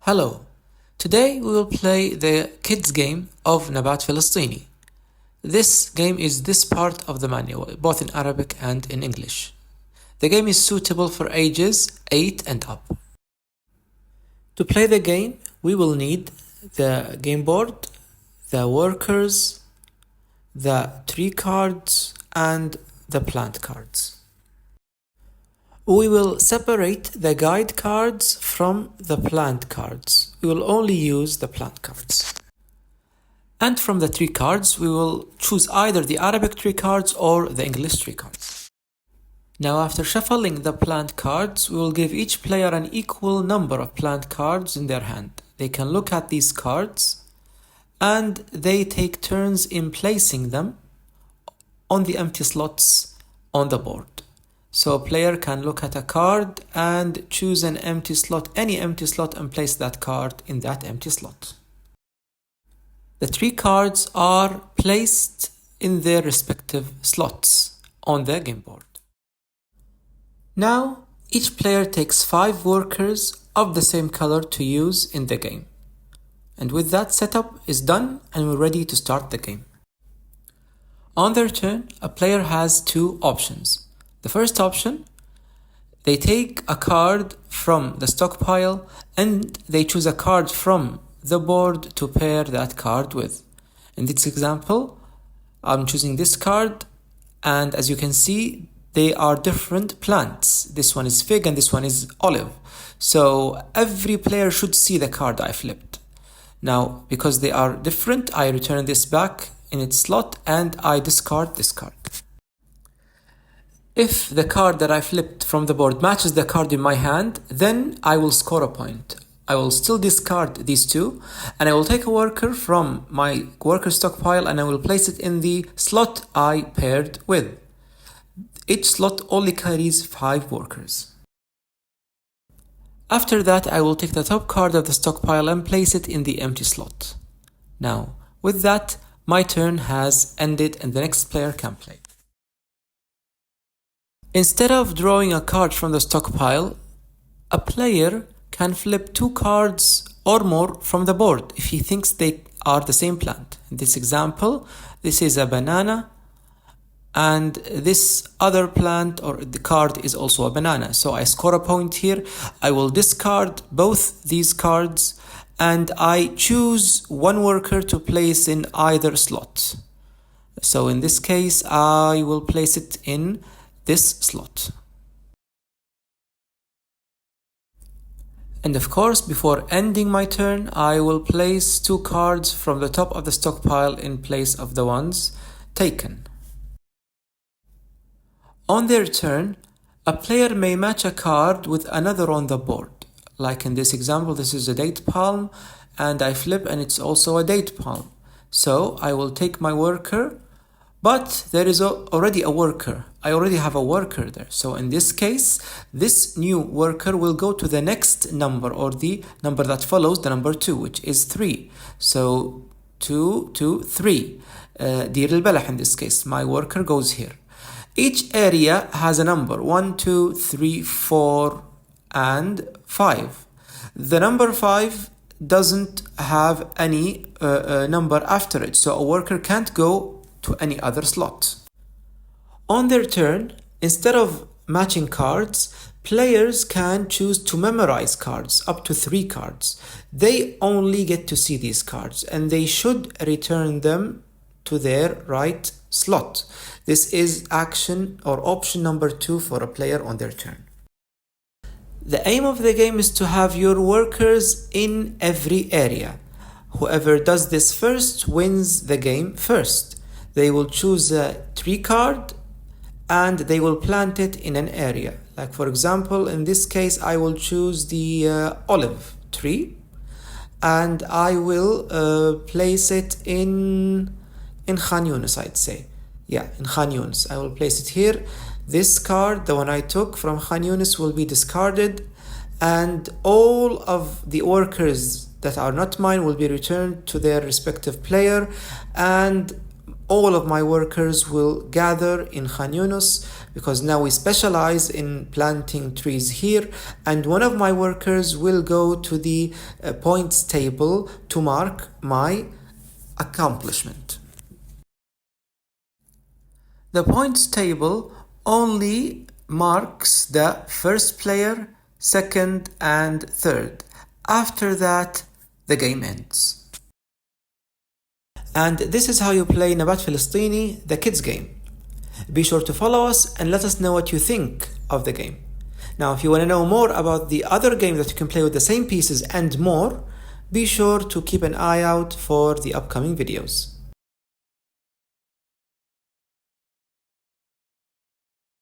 Hello. Today we will play the kids game of Nabat Falastini. This game is this part of the manual, both in Arabic and in English. The game is suitable for ages 8 and up. To play the game, we will need the game board, the workers, the tree cards, and the plant cards. We will separate the guide cards from the plant cards. We will only use the plant cards. And from the tree cards, we will choose either the Arabic tree cards or the English tree cards. Now, after shuffling the plant cards, we will give each player an equal number of plant cards in their hand. They can look at these cards and they take turns in placing them on the empty slots on the board. So a player can look at a card and choose an empty slot, any empty slot, and place that card in that empty slot. The three cards are placed in their respective slots on the game board. Now, each player takes 5 workers of the same color to use in the game. And with that setup is done and we're ready to start the game. On their turn, a player has 2 options. The first option, they take a card from the stockpile and they choose a card from the board to pair that card with. In this example, I'm choosing this card, and as you can see, they are different plants. This one is fig and this one is olive. So every player should see the card I flipped. Now, because they are different, I return this back in its slot and I discard this card. If the card that I flipped from the board matches the card in my hand, then I will score a point. I will still discard these 2 and I will take a worker from my worker stockpile and I will place it in the slot I paired with. Each slot only carries 5 workers. After that, I will take the top card of the stockpile and place it in the empty slot. Now, with that, my turn has ended and the next player can play. Instead of drawing a card from the stockpile, a player can flip 2 cards or more from the board if he thinks they are the same plant. In this example, this is a banana and this other plant or the card is also a banana. So I score a point here. I will discard both these cards and I choose 1 worker to place in either slot. So in this case, I will place it in this slot. And of course, before ending my turn, I will place 2 cards from the top of the stockpile in place of the ones taken. On their turn, a player may match a card with another on the board. Like in this example, this is a date palm and I flip and it's also a date palm. So I will take my worker, but there is already a worker. I already have a worker there. So in this case, this new worker will go to the next number or the number that follows the number 2, which is 3. So 2, 2, 3. Dir al-Balah in this case, my worker goes here. Each area has a number 1, 2, 3, 4, and 5. The number 5 doesn't have any number after it, so a worker can't go to any other slot. On their turn, instead of matching cards, players can choose to memorize cards, up to 3 cards. They only get to see these cards and they should return them to their right slot. This is action or option number 2 for a player on their turn. The aim of the game is to have your workers in every area. Whoever does this first wins the game first. They will choose a tree card and they will plant it in an area. Like for example, in this case, I will choose the olive tree and I will place it in Khan Yunis, I'd say. Yeah, in Khan Yunis. I will place it here. This card, the one I took from Khan Yunis, will be discarded and all of the workers that are not mine will be returned to their respective player and all of my workers will gather in Khan Yunus, because now we specialize in planting trees here, and one of my workers will go to the points table to mark my accomplishment. The points table only marks the first player, second, and third. After that, the game ends. And this is how you play Nabat Falastini, the kids game. Be sure to follow us and let us know what you think of the game. Now, if you want to know more about the other games that you can play with the same pieces and more, be sure to keep an eye out for the upcoming videos.